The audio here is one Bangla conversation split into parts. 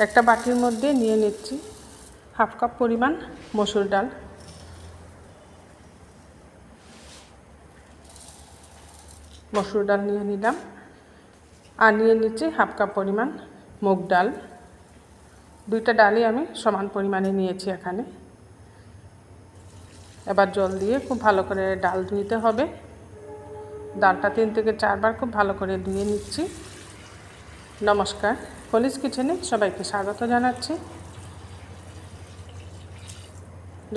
একটা বাটির মধ্যে নিয়ে নিচ্ছি হাফ কাপ পরিমাণ মসুর ডাল। মসুর ডাল নিয়ে নিলাম। আর নিয়ে নিচ্ছি হাফ কাপ পরিমাণ মুগ ডাল। দুইটা ডালই আমি সমান পরিমাণে নিয়েছি এখানে। এবার জল দিয়ে খুব ভালো করে ডাল ধুইতে হবে। ডালটা 3 থেকে 4 বার খুব ভালো করে ধুয়ে নিচ্ছি। নমস্কার, কলিজ কিচেনে সবাইকে স্বাগত জানাচ্ছি।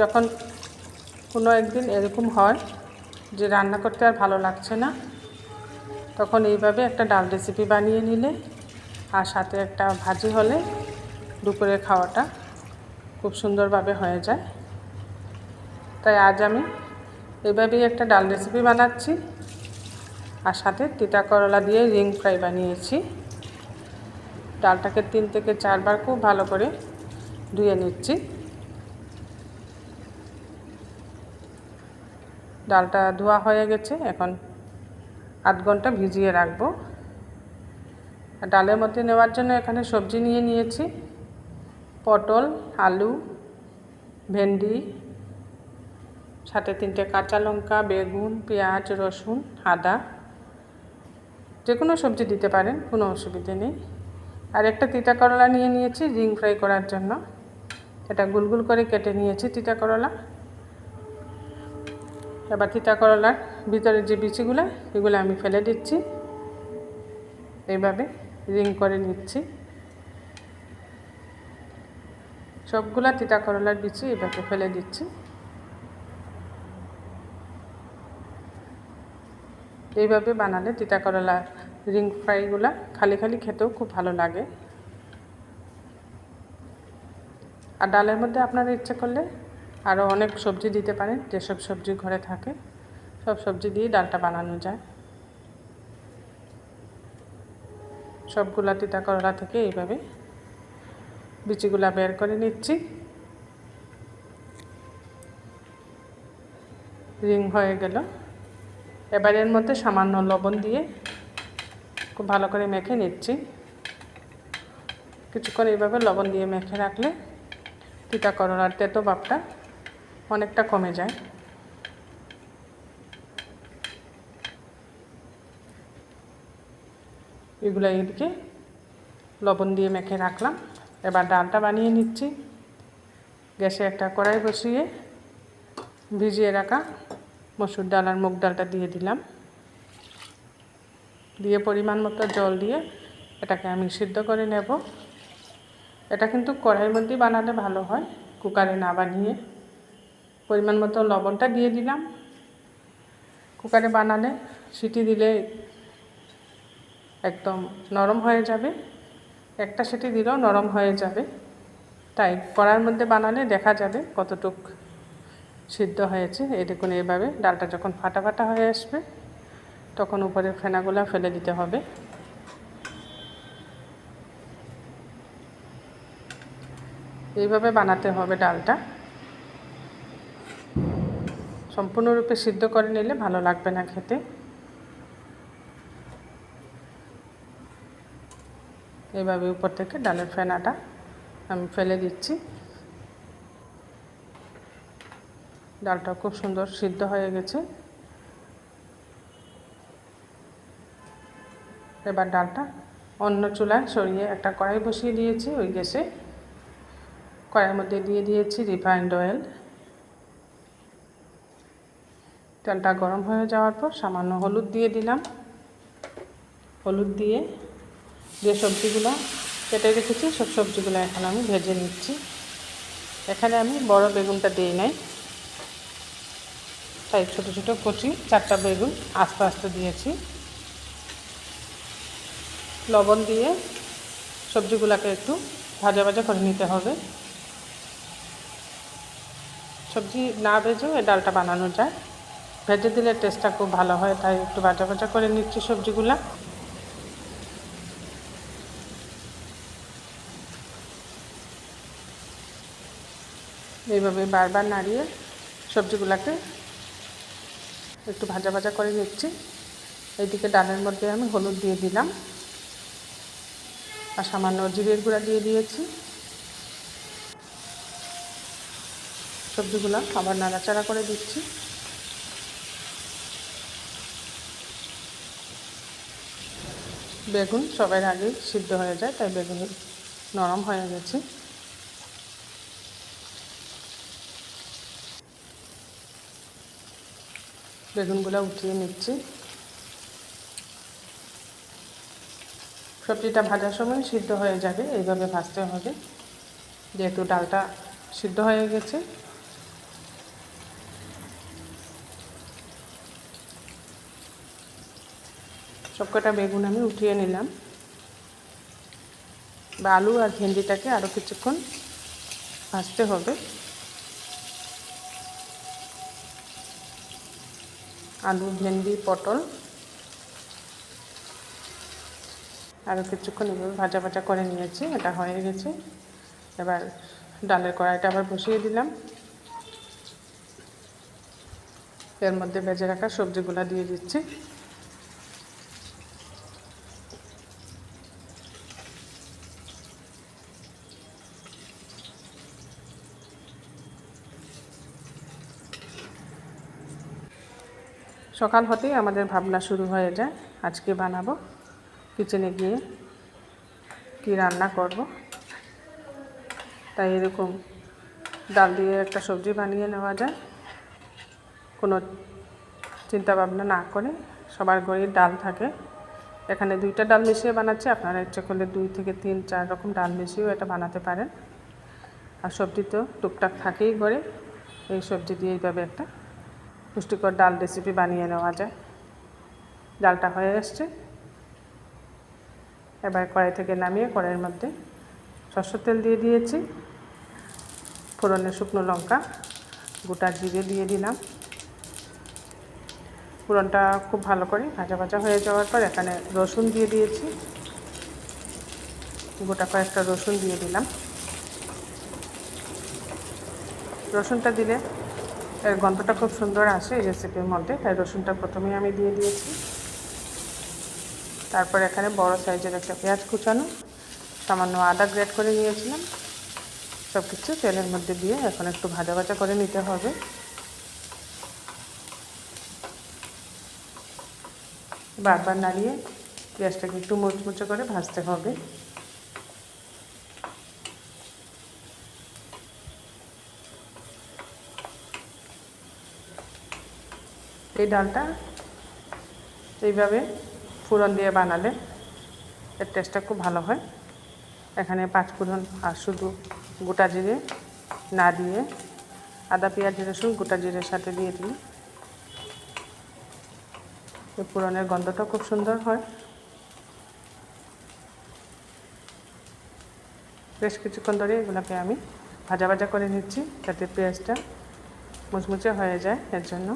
যখন কোনো একদিন এরকম হয় যে রান্না করতে আর ভালো লাগছে না, তখন এইভাবে একটা ডাল রেসিপি বানিয়ে নিলে আর সাথে একটা ভাজি হলে দুপুরের খাওয়াটা খুব সুন্দরভাবে হয়ে যায়। তাই আজ আমি এইভাবেই একটা ডাল রেসিপি বানাচ্ছি। আর সাথে তিতা করলা দিয়ে রিং ফ্রাই বানিয়েছি। ডালটাকে 3 থেকে 4 বার খুব ভালো করে ধুয়ে নিচ্ছি। ডালটা ধোয়া হয়ে গেছে, এখন আধ ঘন্টা ভিজিয়ে রাখবো। ডালের মধ্যে নেওয়ার জন্য এখানে সবজি নিয়ে নিয়েছি পটল, আলু, ভেন্ডি, সাথে 3টে কাঁচা লঙ্কা, বেগুন, পেঁয়াজ, রসুন, আদা। যে কোনো সবজি দিতে পারেন, কোনো অসুবিধে নেই। আর একটা তিতা করলা নিয়ে নিয়েছি রিং ফ্রাই করার জন্য। এটা গুলগুল করে কেটে নিয়েছি তিতা করলা। এবার তিতা করলার ভিতরে যে বিচিগুলো, এগুলো আমি ফেলে দিচ্ছি। এইভাবে রিং করে নিচ্ছি। সবগুলা তিতা করলার বিচি এভাবে ফেলে দিচ্ছি। এইভাবে বানালে তিতা করলা রিং ফ্রাইগুলা খালি খালি খেতেও খুব ভালো লাগে। আর ডালের মধ্যে আপনারা ইচ্ছে করলে আরও অনেক সবজি দিতে পারেন। যেসব সবজি ঘরে থাকে সব সবজি দিয়ে ডালটা বানানো যায়। সবগুলা তিতা করলা থেকে এইভাবে বিচিগুলা বের করে নিচ্ছি। রিং হয়ে গেল। এবার এর মধ্যে সামান্য লবণ দিয়ে খুব ভালো করে মেখে নিচ্ছি। কিছুক্ষণ এইভাবে লবণ দিয়ে মেখে রাখলে তিতা করলার তেতো ভাবটা অনেকটা কমে যায়। এগুলো এদিকে লবণ দিয়ে মেখে রাখলাম। এবার ডালটা বানিয়ে নিচ্ছি। গ্যাসে একটা কড়াই বসিয়ে ভিজিয়ে রাখা মসুর ডাল আর মুগ ডালটা দিয়ে দিলাম। দিয়ে পরিমাণ মতো জল দিয়ে এটাকে আমি সিদ্ধ করে নেব। এটা কিন্তু কড়াইয়ের মধ্যেই বানালে ভালো হয়, কুকারে না বানিয়ে। পরিমাণ মতো লবণটা দিয়ে দিলাম। কুকারে বানালে সিটি দিলে একদম নরম হয়ে যাবে, একটা সিটি দিলেও নরম হয়ে যাবে। তাই কড়াইয়ের মধ্যে বানালে দেখা যাবে কতটুক সিদ্ধ হয়েছে। এই দেখুন, এইভাবে ডালটা যখন ফাটা ফাটা হয়ে আসবে তখন উপরের ফেনাগুলো ফেলে দিতে হবে। এইভাবে বানাতে হবে ডালটা। সম্পূর্ণরূপে সিদ্ধ করে নিলে ভালো লাগবে না খেতে। এইভাবে উপর থেকে ডালের ফেনাটা আমি ফেলে দিচ্ছি। ডালটা খুব সুন্দর সিদ্ধ হয়ে গেছে। এবার ডালটা অন্য চুলায় সরিয়ে একটা কড়াই বসিয়ে দিয়েছি। ওই গ্যাসে কড়াইয়ের মধ্যে দিয়ে দিয়েছি রিফাইন্ড অয়েল। তেলটা গরম হয়ে যাওয়ার পর সামান্য হলুদ দিয়ে দিলাম। হলুদ দিয়ে যে সবজিগুলো কেটে রেখেছি সব সবজিগুলো এখন আমি ভেজে নিচ্ছি। এখানে আমি বড় বেগুনটা দিই নাই, তাই ছোটো ছোটো কচি 4টা বেগুন আস্তে আস্তে দিয়েছি। লবণ দিয়ে সবজিগুলোকে একটু ভাজা ভাজা করে নিতে হবে। সবজি না ভেজেও এই ডালটা বানানো যায়, ভেজে দিলে টেস্টটা খুব ভালো হয়। তাই একটু ভাজা ভাজা করে নিচ্ছি সবজিগুলা। এইভাবে বারবার নাড়িয়ে সবজিগুলোকে একটু ভাজা ভাজা করে নিচ্ছি। এইদিকে ডালের মধ্যে আমি হলুদ দিয়ে দিলাম। আর সামান্য জিরের গুঁড়া দিয়ে দিয়েছি। সবজিগুলো আবার নাড়াচাড়া করে দিচ্ছি। বেগুন সবার আগে সিদ্ধ হয়ে যায়, তাই বেগুন নরম হয়ে গেছে। বেগুনগুলো উঠিয়ে নিচ্ছি। সবজিটা ভাজার সময় সিদ্ধ হয়ে যাবে, এইভাবে ভাজতে হবে। যেহেতু ডালটা সিদ্ধ হয়ে গেছে, সবকটা বেগুন আমি উঠিয়ে নিলাম। আলু আর ভেন্ডিটাকে আরও কিছুক্ষণ ভাজতে হবে। আলু, ভেন্ডি, পটল আরও কিছুক্ষণ এভাবে ভাজা ভাজা করে নিয়েছি। এটা হয়ে গেছে। এবার ডালের কড়াইটা আবার বসিয়ে দিলাম। এর মধ্যে ভেজে রাখা সবজিগুলো দিয়ে দিচ্ছি। সকাল হতেই আমাদের ভাবনা শুরু হয়ে যায়, আজকে বানাবো, কিচেনে গিয়ে কি রান্না করব। তাই এরকম ডাল দিয়ে একটা সবজি বানিয়ে নেওয়া যায়, কোনো চিন্তা ভাবনা না করে। সবার ঘরেই ডাল থাকে। এখানে 2টা ডাল মিশিয়ে বানাচ্ছি, আপনারা ইচ্ছে করলে 2 থেকে 3, 4 রকম ডাল মিশিয়েও এটা বানাতে পারেন। আর সবজি তো টুকটাক থাকেই ঘরে, এই সবজি দিয়ে এইভাবে একটা পুষ্টিকর ডাল রেসিপি বানিয়ে নেওয়া যায়। ডালটা হয়ে আসছে। এবার কড়াই থেকে নামিয়ে কড়াইয়ের মধ্যে সরষের তেল দিয়ে দিয়েছি। ফোড়নে শুকনো লঙ্কা, গোটা জিরে দিয়ে দিলাম। ফোড়নটা খুব ভালো করে ভাজা ভাজা হয়ে যাওয়ার পর এখানে রসুন দিয়ে দিয়েছি। গোটা কয়েকটা রসুন দিয়ে দিলাম। রসুনটা দিলে এর গন্ধটা খুব সুন্দর আসে এই রেসিপির মধ্যে, তাই রসুনটা প্রথমেই আমি দিয়ে দিয়েছি। তারপর এখানে বড় সাইজের একটা পেঁয়াজ কুচানো, সামান্য আদা গ্রেট করে নিয়েছিলাম। সব কিছু তেলের মধ্যে দিয়ে এখন একটু ভাজা ভাজা করে নিতে হবে। বারবার নাড়িয়ে পেঁয়াজটাকে একটু মুচমুচে করে ভাজতে হবে। এই ডালটা এইভাবে ফোড়ন দিয়ে বানালে এর টেস্টটা খুব ভালো হয়। এখানে 5 ফোড়ন আর শুধু গোটা জিরে না দিয়ে আদা, পেঁয়াজ, রসুন গোটা জিরের সাথে দিয়ে দিই। এই ফোড়নের গন্ধটা খুব সুন্দর হয়। বেশ কিছুক্ষণ ধরে এগুলোকে আমি ভাজা ভাজা করে নিচ্ছি, যাতে পেঁয়াজটা মুচমুচে হয়ে যায়। এর জন্য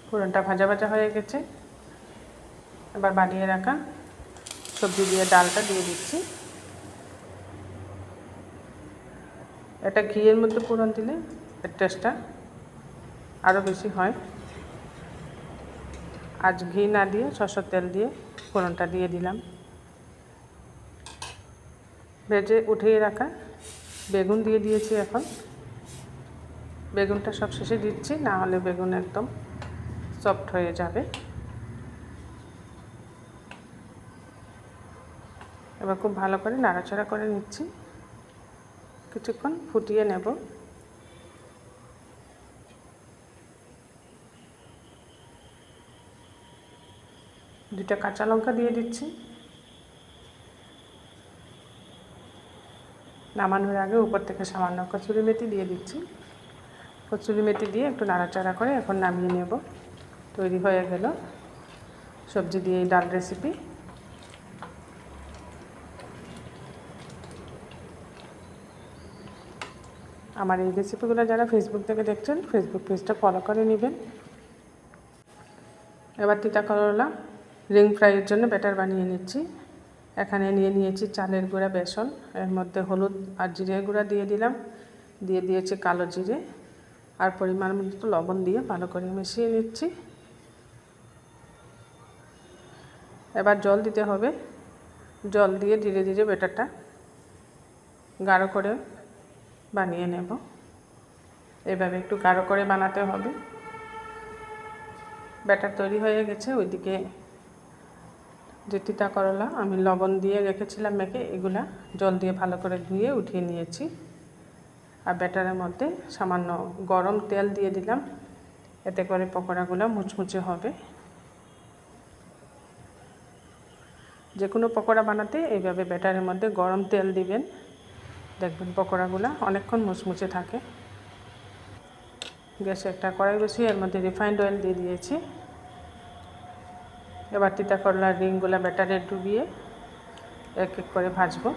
ফোড়নটা ভাজা ভাজা হয়ে গেছে। এবার বানিয়ে রাখা সবজি দিয়ে ডালটা দিয়ে দিচ্ছি। এটা ঘিয়ের মধ্যে ফোড়ন দিলে এর টেস্টটা আরও বেশি হয়। আজ ঘি না দিয়ে সরষের তেল দিয়ে ফোড়নটা দিয়ে দিলাম। ভেজে উঠিয়ে রাখা বেগুন দিয়ে দিয়েছি। এখন বেগুনটা সব শেষে দিচ্ছি, না হলে বেগুন একদম সফট হয়ে যাবে। এবার খুব ভালো করে নাড়াচাড়া করে নিচ্ছি, কিছুক্ষণ ফুটিয়ে নেব। দুটো কাঁচা লঙ্কা দিয়ে দিচ্ছি। নামানোর আগে উপর থেকে সামান্য কসুরি মেথি দিয়ে দিচ্ছি। কসুরি মেথি দিয়ে একটু নাড়াচাড়া করে এখন নামিয়ে নেব। তৈরি হয়ে গেল সবজি দিয়ে এই ডাল রেসিপি। আমার এই রেসিপিগুলো যারা ফেসবুক থেকে দেখছেন, ফেসবুক পেজটা ফলো করে নেবেন। এবার তিতা করলা রিং ফ্রাইয়ের জন্য ব্যাটার বানিয়ে নিচ্ছি। এখানে নিয়ে নিয়েছি চালের গুঁড়া, বেসন, এর মধ্যে হলুদ আর জিরে গুঁড়া দিয়ে দিলাম, দিয়ে দিয়েছি কালো জিরে আর পরিমাণ মতো লবণ দিয়ে ভালো করে মিশিয়ে নিচ্ছি। এবার জল দিতে হবে, জল দিয়ে ধীরে ধীরে ব্যাটারটা গাঢ় করে বানিয়ে নেব। এভাবে একটু গাঢ় করে বানাতে হবে। ব্যাটার তৈরি হয়ে গেছে। ওইদিকে যে তিতা করলা আমি লবণ দিয়ে রেখেছিলাম মেখে, এগুলা জল দিয়ে ভালো করে ধুয়ে উঠিয়ে নিয়েছি। আর ব্যাটারের মধ্যে সামান্য গরম তেল দিয়ে দিলাম, এতে করে পকোড়াগুলো মুচমুচে হবে। যে কোনো পকোড়া বানাতে এইভাবে ব্যাটারের মধ্যে গরম তেল দিবেন, দেখবেন পকোড়াগুলো অনেকক্ষণ মুচমুচে থাকে। গ্যাসে একটা কড়াই বসিয়ে এর মধ্যে রিফাইন্ড অয়েল দিয়ে দিয়েছি। এবার তিতা করলার রিংগুলো ব্যাটারে ডুবিয়ে এক এক করে ভাজবো।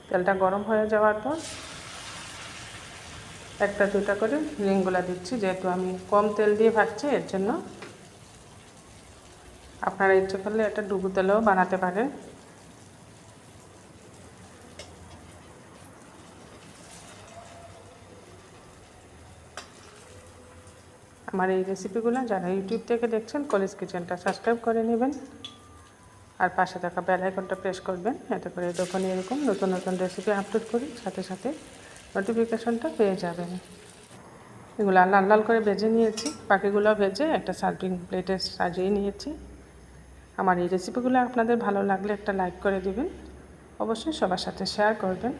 তেলটা গরম হয়ে যাওয়ার পর একটা দুটা করে রিংগুলা দিচ্ছি। যেহেতু আমি কম তেল দিয়ে ভাজছি, এর জন্য আপনারা ইচ্ছে করলে এটা ডুবো তেলেও বানাতে পারেন। আমার এই রেসিপিগুলো যারা ইউটিউব থেকে দেখছেন, কলিজ কিচেনটা সাবস্ক্রাইব করে নেবেন আর পাশে থাকা বেল আইকনটা প্রেস করবেন, এতে করে যখন এরকম নতুন নতুন রেসিপি আপলোড করি সাথে সাথে নোটিফিকেশনটা পেয়ে যাবেন। এগুলো লাল লাল করে ভেজে নিয়েছি, বাকিগুলো ভেজে একটা সার্ভিং প্লেটে সাজিয়ে নিয়েছি। আমার এই রেসিপিগুলো আপনাদের ভালো লাগলে একটা লাইক করে দিবেন, অবশ্যই সবার সাথে শেয়ার করবেন।